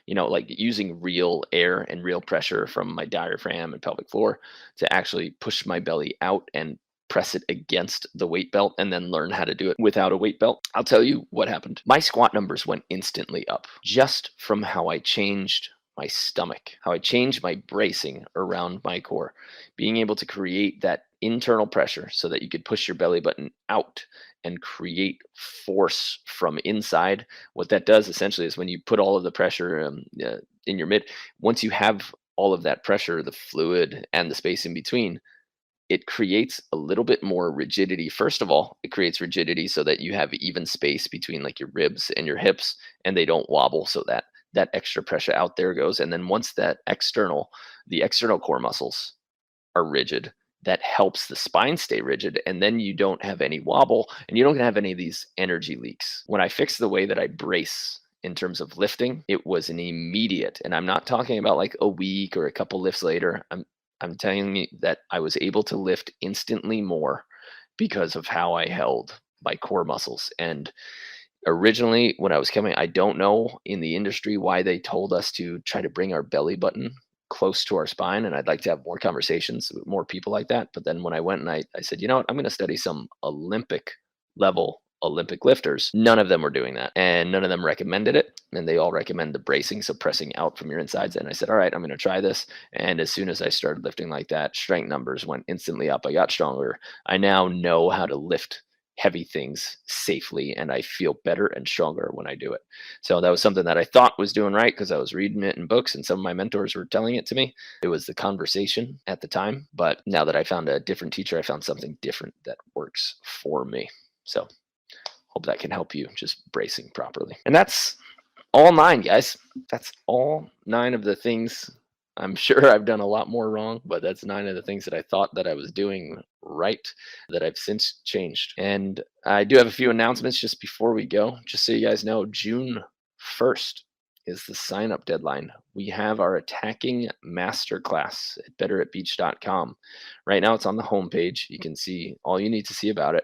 like using real air and real pressure from my diaphragm and pelvic floor to actually push my belly out and press it against the weight belt, and then learn how to do it without a weight belt, I'll tell you what happened. My squat numbers went instantly up just from how I changed my stomach, how I changed my bracing around my core, being able to create that internal pressure so that you could push your belly button out and create force from inside. What that does essentially is when you put all of the pressure in your mid, once you have all of that pressure, the fluid and the space in between, it creates a little bit more rigidity. First of all, it creates rigidity so that you have even space between like your ribs and your hips, and they don't wobble, so that that extra pressure out there goes. And then once the external core muscles are rigid, that helps the spine stay rigid, and then you don't have any wobble and you don't have any of these energy leaks. When I fix the way that I brace in terms of lifting, it was an immediate, and I'm not talking about like a week or a couple lifts later. I'm telling you that I was able to lift instantly more because of how I held my core muscles. And originally, when I was coming, I don't know in the industry why they told us to try to bring our belly button close to our spine. And I'd like to have more conversations with more people like that. But then when I went and I said, you know what, I'm going to study some Olympic lifters. None of them were doing that, and none of them recommended it. And they all recommend the bracing, so pressing out from your insides. And I said, all right, I'm going to try this. And as soon as I started lifting like that, strength numbers went instantly up. I got stronger. I now know how to lift heavy things safely, and I feel better and stronger when I do it. So that was something that I thought was doing right because I was reading it in books and some of my mentors were telling it to me. It was the conversation at the time, but now that I found a different teacher, I found something different that works for me. So hope that can help you just bracing properly. And that's all 9, guys. That's all 9 of the things. I'm sure I've done a lot more wrong, but that's 9 of the things that I thought that I was doing right that I've since changed. And I do have a few announcements just before we go. Just so you guys know, June 1st is the sign up deadline. We have our attacking masterclass at betteratbeach.com. Right now it's on the homepage. You can see all you need to see about it.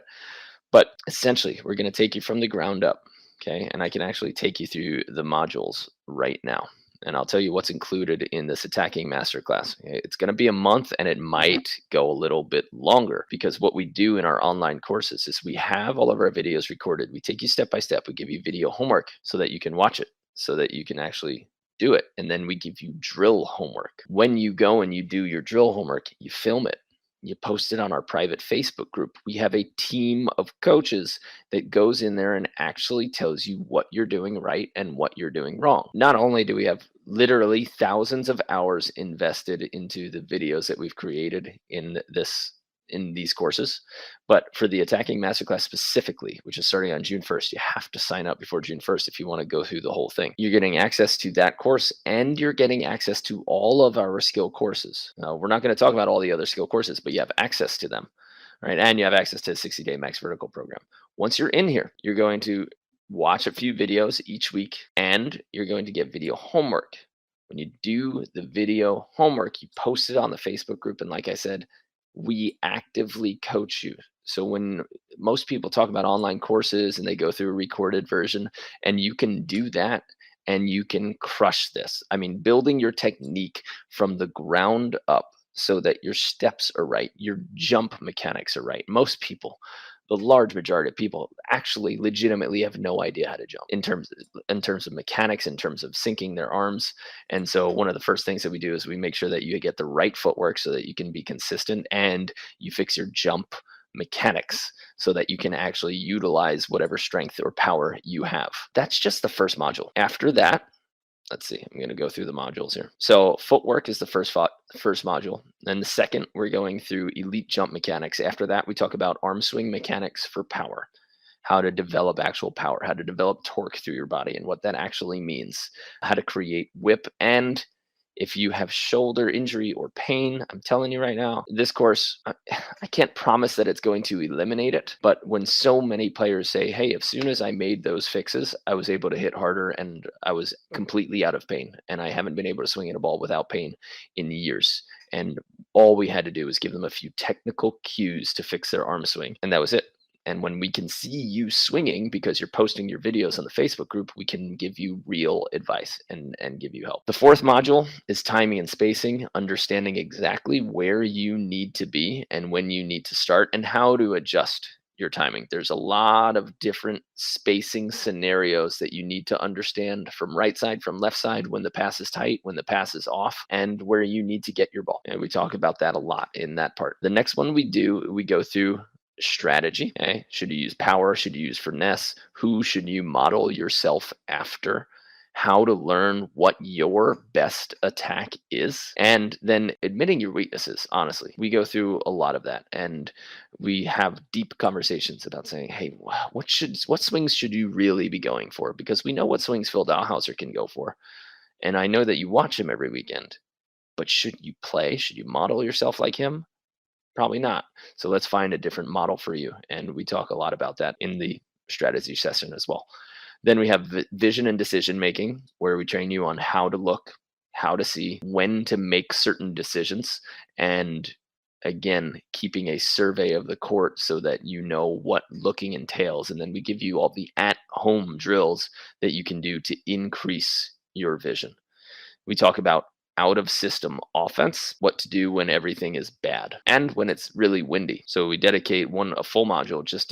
But essentially, we're going to take you from the ground up, okay? And I can actually take you through the modules right now. And I'll tell you what's included in this attacking masterclass. Okay? It's going to be a month, and it might go a little bit longer because what we do in our online courses is we have all of our videos recorded. We take you step by step. We give you video homework so that you can watch it, so that you can actually do it. And then we give you drill homework. When you go and you do your drill homework, you film it. You post it on our private Facebook group. We have a team of coaches that goes in there and actually tells you what you're doing right and what you're doing wrong. Not only do we have literally thousands of hours invested into the videos that we've created in these courses, but for the attacking masterclass specifically, which is starting on June 1st, you have to sign up before June 1st if you want to go through the whole thing. You're getting access to that course, and you're getting access to all of our skill courses. We're not going to talk about all the other skill courses, but you have access to them, right? And you have access to the 60-day max vertical program. Once you're in here, you're going to watch a few videos each week, and you're going to get video homework. When you do the video homework, you post it on the Facebook group, and like I said, we actively coach you. So when most people talk about online courses and they go through a recorded version, and you can do that and you can crush this. I mean, building your technique from the ground up so that your steps are right, your jump mechanics are right. Most people, the large majority of people, actually legitimately have no idea how to jump in terms of mechanics, in terms of syncing their arms. And so one of the first things that we do is we make sure that you get the right footwork so that you can be consistent, and you fix your jump mechanics so that you can actually utilize whatever strength or power you have. That's just the first module. After that, let's see, I'm going to go through the modules here. So footwork is the first module. Then the second, we're going through elite jump mechanics. After that, we talk about arm swing mechanics for power, how to develop actual power, how to develop torque through your body and what that actually means, how to create whip. And if you have shoulder injury or pain, I'm telling you right now, this course, I can't promise that it's going to eliminate it. But when so many players say, hey, as soon as I made those fixes, I was able to hit harder and I was completely out of pain. And I haven't been able to swing at a ball without pain in years. And all we had to do was give them a few technical cues to fix their arm swing. And that was it. And when we can see you swinging because you're posting your videos on the Facebook group, we can give you real advice and give you help. The fourth module is timing and spacing, understanding exactly where you need to be and when you need to start and how to adjust your timing. There's a lot of different spacing scenarios that you need to understand, from right side, from left side, when the pass is tight, when the pass is off, and where you need to get your ball. And we talk about that a lot in that part. The next one we go through strategy. Okay? Should you use power? Should you use finesse? Who should you model yourself after? How to learn what your best attack is, and then admitting your weaknesses. Honestly, we go through a lot of that, and we have deep conversations about saying, hey, what swings should you really be going for? Because we know what swings Phil Dahlhauser can go for, and I know that you watch him every weekend, but should you play? Should you model yourself like him? Probably not. So let's find a different model for you. And we talk a lot about that in the strategy session as well. Then we have vision and decision making, where we train you on how to look, how to see, when to make certain decisions, and again, keeping a survey of the court so that you know what looking entails. And then we give you all the at-home drills that you can do to increase your vision. We talk about out of system offense, what to do when everything is bad and when it's really windy. So we dedicate a full module just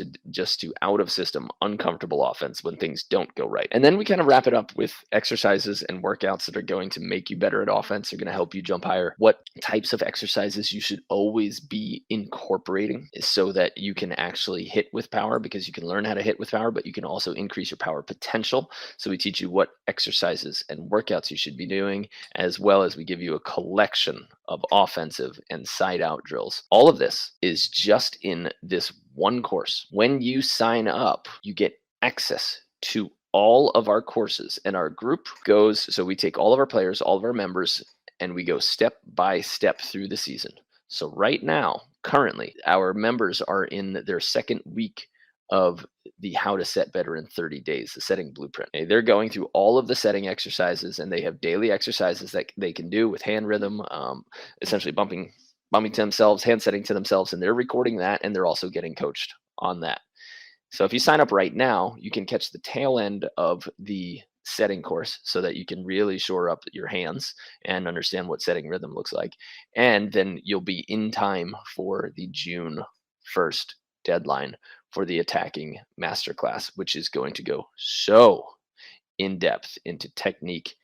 to out of system uncomfortable offense when things don't go right. And then we kind of wrap it up with exercises and workouts that are going to make you better at offense, are going to help you jump higher. What types of exercises you should always be incorporating is so that you can actually hit with power, because you can learn how to hit with power, but you can also increase your power potential. So we teach you what exercises and workouts you should be doing, as well as we give you a collection of offensive and side out drills. All of this is just in this one course. When you sign up, you get access to all of our courses, and our group goes, so we take all of our players, all of our members, and we go step by step through the season. So right now, currently, our members are in their second week of the How to Set Better in 30 Days, the setting blueprint. Okay, they're going through all of the setting exercises, and they have daily exercises that they can do with hand rhythm, essentially bumping to themselves, hand setting to themselves, and they're recording that, and they're also getting coached on that. So if you sign up right now, you can catch the tail end of the setting course so that you can really shore up your hands and understand what setting rhythm looks like. And then you'll be in time for the June 1st deadline for the attacking masterclass, which is going to go so in depth into technique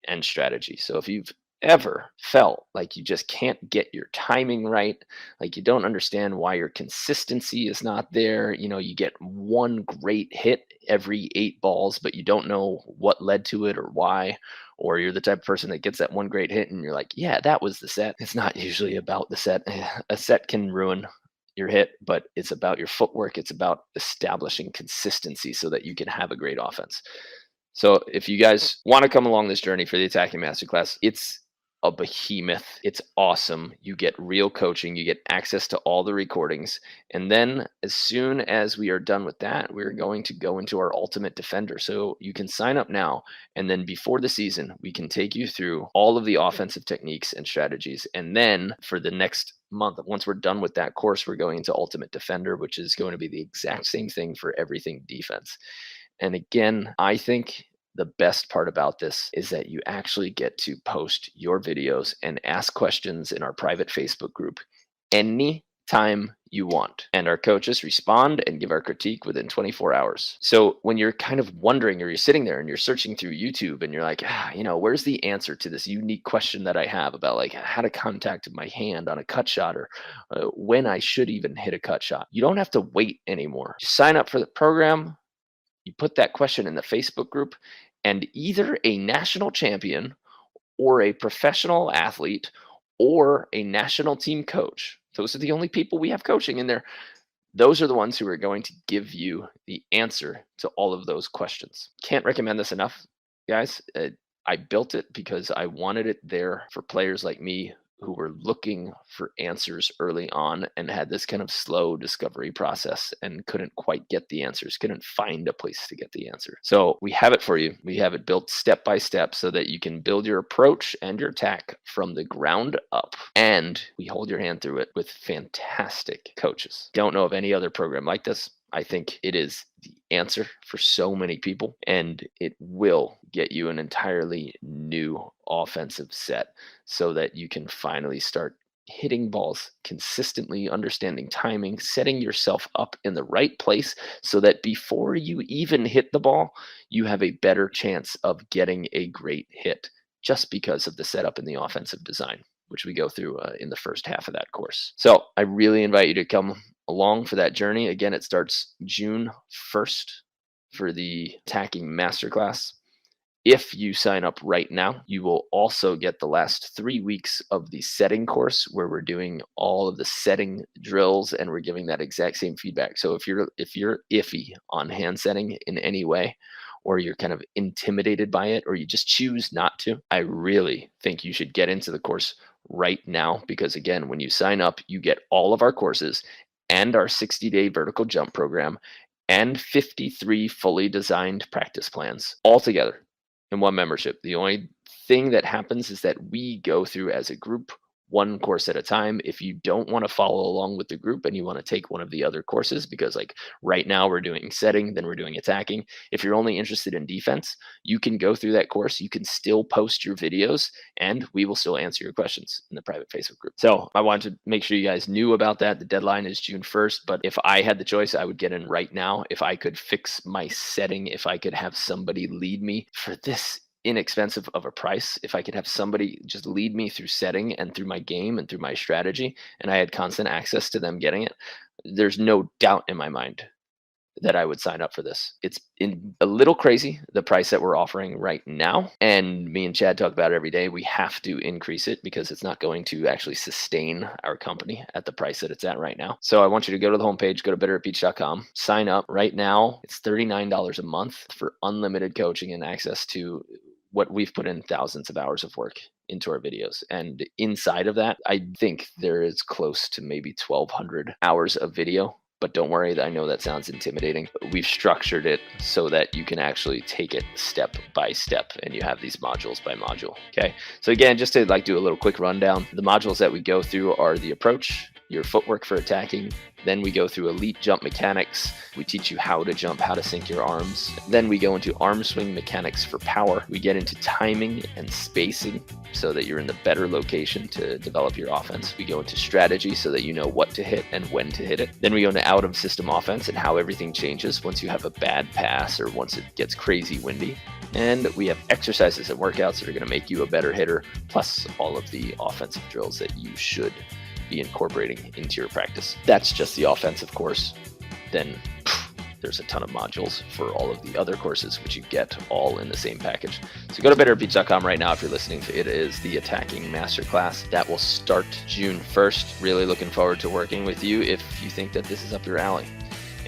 and strategy. So if you've ever felt like you just can't get your timing right, like you don't understand why your consistency is not there, you get one great hit every 8 balls, but you don't know what led to it or why, or you're the type of person that gets that one great hit and you're like, yeah, that was the set. It's not usually about the set. A set can ruin your hit, but it's about your footwork. It's about establishing consistency so that you can have a great offense. So if you guys want to come along this journey for the attacking masterclass, it's a behemoth. It's awesome. You get real coaching. You get access to all the recordings. And then as soon as we are done with that, we're going to go into our ultimate defender. So you can sign up now. And then before the season, we can take you through all of the offensive techniques and strategies. And then for the next month, once we're done with that course, we're going into ultimate defender, which is going to be the exact same thing for everything defense. And again, I think the best part about this is that you actually get to post your videos and ask questions in our private Facebook group anytime you want. And our coaches respond and give our critique within 24 hours. So when you're kind of wondering, or you're sitting there and you're searching through YouTube and you're like, where's the answer to this unique question that I have about like how to contact my hand on a cut shot, or when I should even hit a cut shot, you don't have to wait anymore. Just sign up for the program. You put that question in the Facebook group, and either a national champion or a professional athlete or a national team coach, those are the only people we have coaching in there, those are the ones who are going to give you the answer to all of those questions. Can't recommend this enough, guys. I built it because I wanted it there for players like me who were looking for answers early on and had this kind of slow discovery process and couldn't quite get the answers, couldn't find a place to get the answer. So we have it for you. We have it built step by step so that you can build your approach and your attack from the ground up. And we hold your hand through it with fantastic coaches. Don't know of any other program like this. I think it is the answer for so many people, and it will get you an entirely new offensive set so that you can finally start hitting balls consistently, understanding timing, setting yourself up in the right place so that before you even hit the ball, you have a better chance of getting a great hit just because of the setup and the offensive design, which we go through in the first half of that course. So I really invite you to come along for that journey. Again, it starts June 1st for the attacking masterclass. If you sign up right now, you will also get the last 3 weeks of the setting course where we're doing all of the setting drills and we're giving that exact same feedback. So if you're iffy on hand setting in any way, or you're kind of intimidated by it, or you just choose not to, I really think you should get into the course right now, because again, when you sign up, you get all of our courses and our 60-day vertical jump program and 53 fully designed practice plans all together in one membership. The only thing that happens is that we go through as a group one course at a time. If you don't want to follow along with the group and you want to take one of the other courses, because like right now we're doing setting, then we're doing attacking. If you're only interested in defense, you can go through that course. You can still post your videos and we will still answer your questions in the private Facebook group. So I wanted to make sure you guys knew about that. The deadline is June 1st, but if I had the choice, I would get in right now. If I could fix my setting, if I could have somebody lead me for this inexpensive of a price, if I could have somebody just lead me through setting and through my game and through my strategy, and I had constant access to them getting it, there's no doubt in my mind that I would sign up for this. It's a little crazy, the price that we're offering right now. And me and Chad talk about it every day. We have to increase it because it's not going to actually sustain our company at the price that it's at right now. So I want you to go to the homepage, go to betteratbeach.com, sign up. Right now, it's $39 a month for unlimited coaching and access to what we've put in thousands of hours of work into our videos. And inside of that, I think there is close to maybe 1,200 hours of video. But don't worry, I know that sounds intimidating. We've structured it so that you can actually take it step by step and you have these modules by module. Okay. So again, just to like do a little quick rundown, the modules that we go through are the approach, your footwork for attacking. Then we go through elite jump mechanics. We teach you how to jump, how to sync your arms. Then we go into arm swing mechanics for power. We get into timing and spacing so that you're in the better location to develop your offense. We go into strategy so that you know what to hit and when to hit it. Then we go into out of system offense and how everything changes once you have a bad pass or once it gets crazy windy. And we have exercises and workouts that are going to make you a better hitter, plus all of the offensive drills that you should be incorporating into your practice. That's just the offensive course. Then there's a ton of modules for all of the other courses, which you get all in the same package. So go to betteratbeach.com right now if you're listening. It is the attacking masterclass that will start June 1st. Really looking forward to working with you if you think that this is up your alley.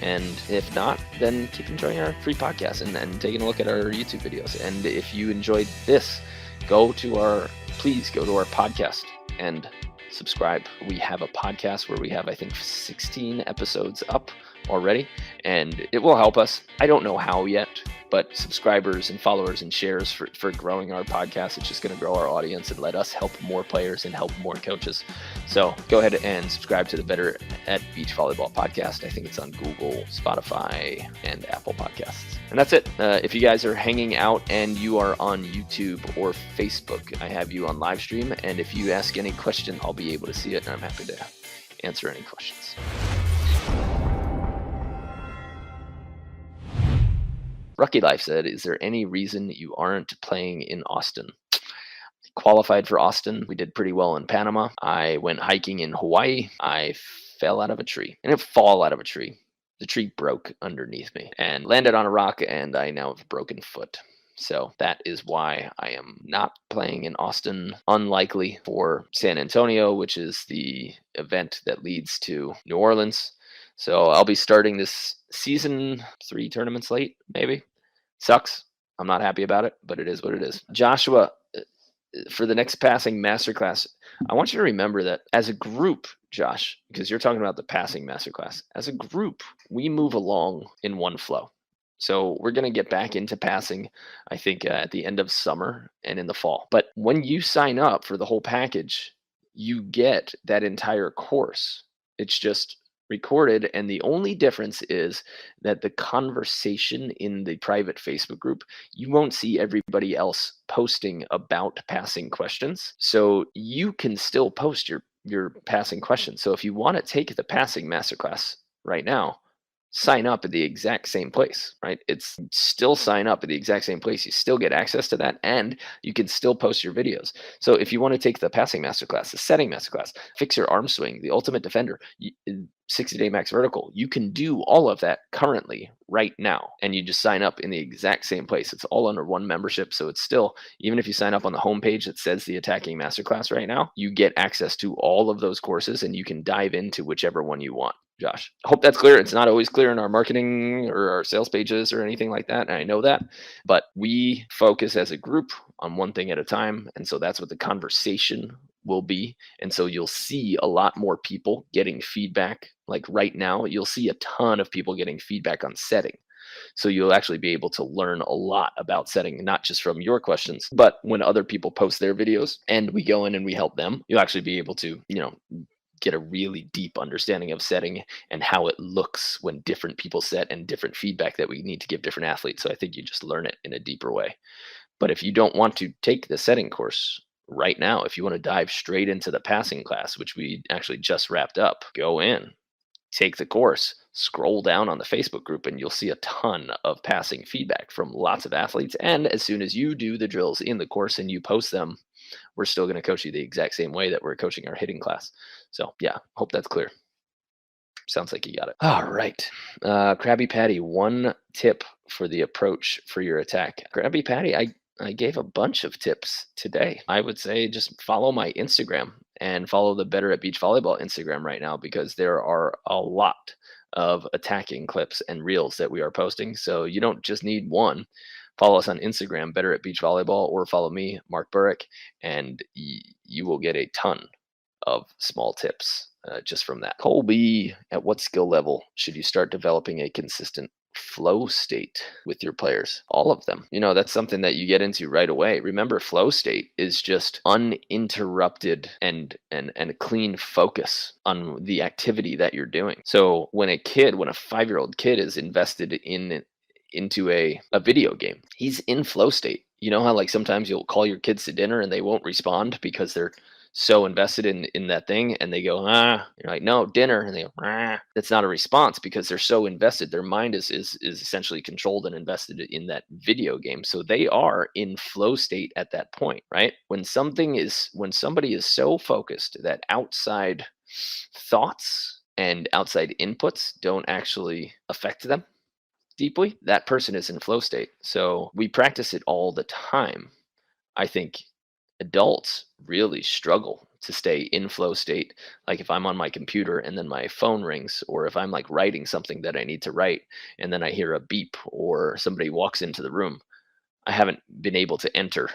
And if not, then keep enjoying our free podcast and taking a look at our YouTube videos. And if you enjoyed this, please go to our podcast and subscribe. We have a podcast where we have, I think, 16 episodes up already, and it will help us. I don't know how yet, but subscribers and followers and shares for growing our podcast, it's just going to grow our audience and let us help more players and help more coaches. So go ahead and subscribe to the Better at Beach Volleyball podcast. I think it's on Google, Spotify, and Apple Podcasts. And that's it. If you guys are hanging out and you are on YouTube or Facebook, I have you on live stream. And if you ask any question, I'll be able to see it, and I'm happy to answer any questions. Rucky Life said, is there any reason you aren't playing in Austin? I qualified for Austin. We did pretty well in Panama. I went hiking in Hawaii. I fell out of a tree. And it didn't fall out of a tree. The tree broke underneath me and landed on a rock, and I now have a broken foot. So that is why I am not playing in Austin. Unlikely for San Antonio, which is the event that leads to New Orleans. So I'll be starting this season 3 tournaments late, maybe. Sucks. I'm not happy about it, but it is what it is. Joshua, for the next passing masterclass, I want you to remember that as a group, Josh, because you're talking about the passing masterclass, as a group, we move along in one flow. So we're going to get back into passing, I think, at the end of summer and in the fall. But when you sign up for the whole package, you get that entire course. It's just recorded, and the only difference is that the conversation in the private Facebook group, you won't see everybody else posting about passing questions. So you can still post your passing questions. So if you want to take the passing masterclass right now, sign up at the exact same place, right? It's still sign up at the exact same place. You still get access to that, and you can still post your videos. So if you want to take the passing masterclass, the setting masterclass, fix your arm swing, the ultimate defender, 60-day max vertical, you can do all of that currently right now, and you just sign up in the exact same place. It's all under one membership. So it's still, even if you sign up on the homepage that says the attacking masterclass right now, you get access to all of those courses, and you can dive into whichever one you want. Josh, I hope that's clear. It's not always clear in our marketing or our sales pages or anything like that, and I know that, but we focus as a group on one thing at a time, and so that's what the conversation will be. And so you'll see a lot more people getting feedback. Like right now, you'll see a ton of people getting feedback on setting. So you'll actually be able to learn a lot about setting, not just from your questions, but when other people post their videos and we go in and we help them, you'll actually be able to, get a really deep understanding of setting and how it looks when different people set and different feedback that we need to give different athletes. So I think you just learn it in a deeper way. But if you don't want to take the setting course right now, if you want to dive straight into the passing class, which we actually just wrapped up, go in, take the course, scroll down on the Facebook group, and you'll see a ton of passing feedback from lots of athletes. And as soon as you do the drills in the course and you post them, we're still going to coach you the exact same way that we're coaching our hitting class. So yeah, hope that's clear. Sounds like you got it. All right. Krabby Patty, one tip for the approach for your attack. Krabby Patty, I gave a bunch of tips today. I would say just follow my Instagram and follow the Better at Beach Volleyball Instagram right now, because there are a lot of attacking clips and reels that we are posting. So you don't just need one. Follow us on Instagram, Better at Beach Volleyball, or follow me, Mark Burik, and you will get a ton of small tips just from that. Colby, at what skill level should you start developing a consistent flow state with your players? All of them. That's something that you get into right away. Remember, flow state is just uninterrupted and a clean focus on the activity that you're doing. So when a 5-year-old kid is invested into a video game, he's in flow state. You know how like sometimes you'll call your kids to dinner and they won't respond because they're so invested in that thing, and they go, you're like, no, dinner, and they go, that's not a response because they're so invested. Their mind is essentially controlled and invested in that video game. So they are in flow state at that point, right? When somebody is so focused that outside thoughts and outside inputs don't actually affect them deeply, that person is in flow state. So we practice it all the time. I think adults really struggle to stay in flow state. Like if I'm on my computer and then my phone rings, or if I'm like writing something that I need to write and then I hear a beep or somebody walks into the room, I haven't been able to enter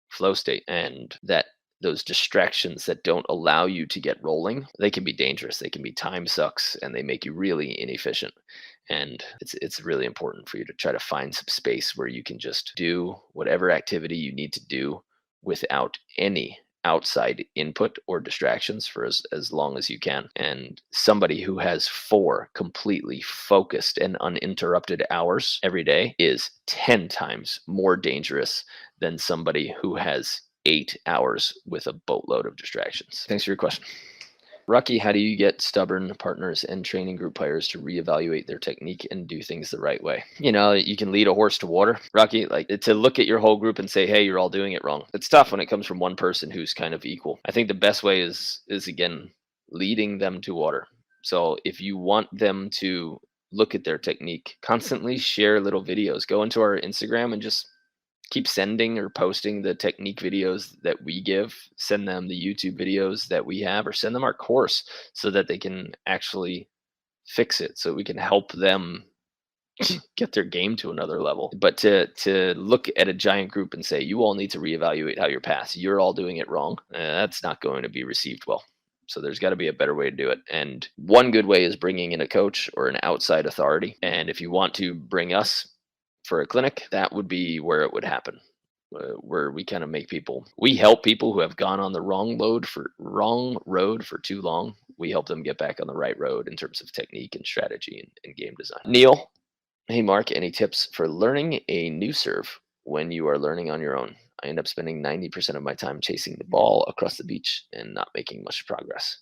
flow state. And that those distractions that don't allow you to get rolling, they can be dangerous. They can be time sucks, and they make you really inefficient. And it's really important for you to try to find some space where you can just do whatever activity you need to do without any outside input or distractions for as long as you can. And somebody who has 4 completely focused and uninterrupted hours every day is 10 times more dangerous than somebody who has 8 hours with a boatload of distractions. Thanks for your question. Rocky, how do you get stubborn partners and training group players to reevaluate their technique and do things the right way? You can lead a horse to water, Rocky, like to look at your whole group and say, hey, you're all doing it wrong. It's tough when it comes from one person who's kind of equal. I think the best way is again, leading them to water. So if you want them to look at their technique, constantly share little videos. Go into our Instagram and just keep sending or posting the technique videos that we give. Send them the YouTube videos that we have, or send them our course so that they can actually fix it, so we can help them get their game to another level. But to look at a giant group and say, you all need to reevaluate how you're passed, you're all doing it wrong, that's not going to be received well. So there's got to be a better way to do it. And one good way is bringing in a coach or an outside authority. And if you want to bring us for a clinic, that would be where it would happen, where we kind of we help people who have gone on the wrong road for too long. We help them get back on the right road in terms of technique and strategy and game design. Neil, hey Mark, any tips for learning a new serve when you are learning on your own? I end up spending 90% of my time chasing the ball across the beach and not making much progress.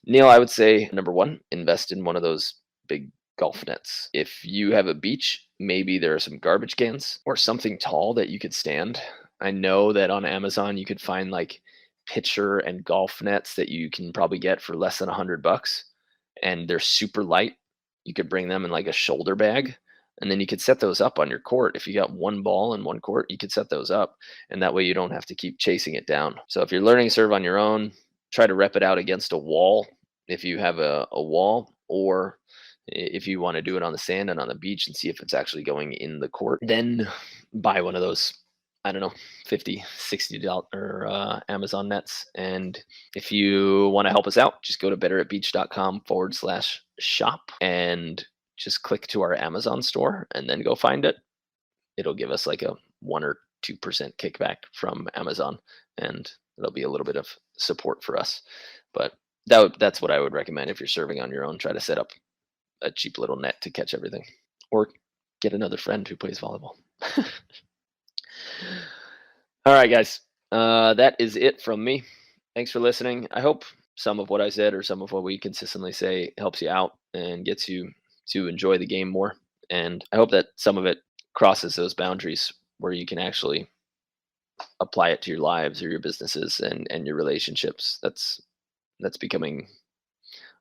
Neil, I would say number 1, invest in one of those big golf nets. If you have a beach, maybe there are some garbage cans or something tall that you could stand. I know that on Amazon you could find like pitcher and golf nets that you can probably get for less than $100, and they're super light. You could bring them in like a shoulder bag, and then you could set those up on your court. If you got one ball in one court, you could set those up, and that way you don't have to keep chasing it down. So if you're learning serve on your own, try to rep it out against a wall if you have a wall, or if you want to do it on the sand and on the beach and see if it's actually going in the court, then buy one of those I don't know, 50, $60 Amazon nets. And if you want to help us out, just go to betteratbeach.com/shop and just click to our Amazon store and then go find it. It'll give us like a 1 or 2% kickback from Amazon, and it'll be a little bit of support for us. But that's what I would recommend if you're serving on your own. Try to set up a cheap little net to catch everything, or get another friend who plays volleyball. All right, guys. That is it from me. Thanks for listening. I hope some of what I said or some of what we consistently say helps you out and gets you to enjoy the game more. And I hope that some of it crosses those boundaries where you can actually apply it to your lives or your businesses and your relationships. That's becoming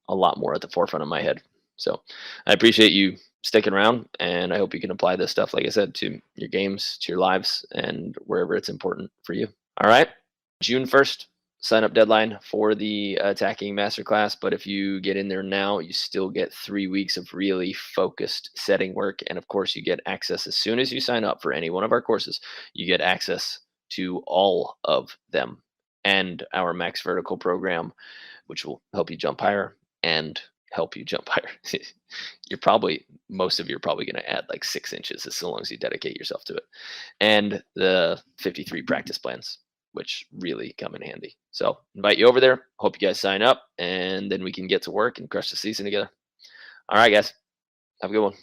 a lot more at the forefront of my head. So I appreciate you sticking around, and I hope you can apply this stuff, like I said, to your games, to your lives, and wherever it's important for you. All right. June 1st, sign up deadline for the attacking masterclass. But if you get in there now, you still get 3 weeks of really focused setting work. And of course, you get access as soon as you sign up for any one of our courses, you get access to all of them and our max vertical program, which will help you jump higher and help you jump higher. Most of you are probably going to add like 6 inches as long as you dedicate yourself to it. And the 53 practice plans, which really come in handy. So invite you over there. Hope you guys sign up, and then we can get to work and crush the season together. All right, guys. Have a good one.